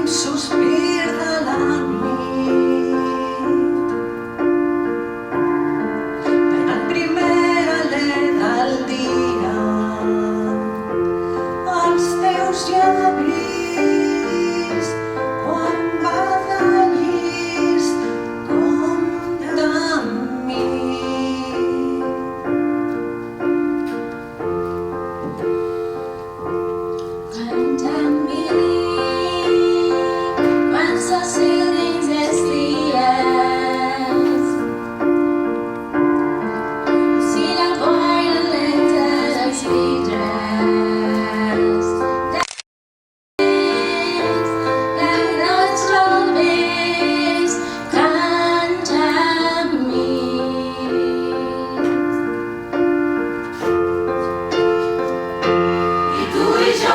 Sospir de la nit, en el primer alè del dia, els teus llavis, quan badallis, compta amb mi. Compta amb mi. Sozinho nesses dias, se la porta lenta das vidras, das nossas jovens, canta a mim. E tu e eu.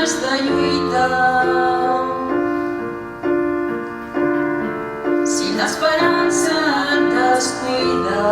De lluita, si l'esperança et descuida,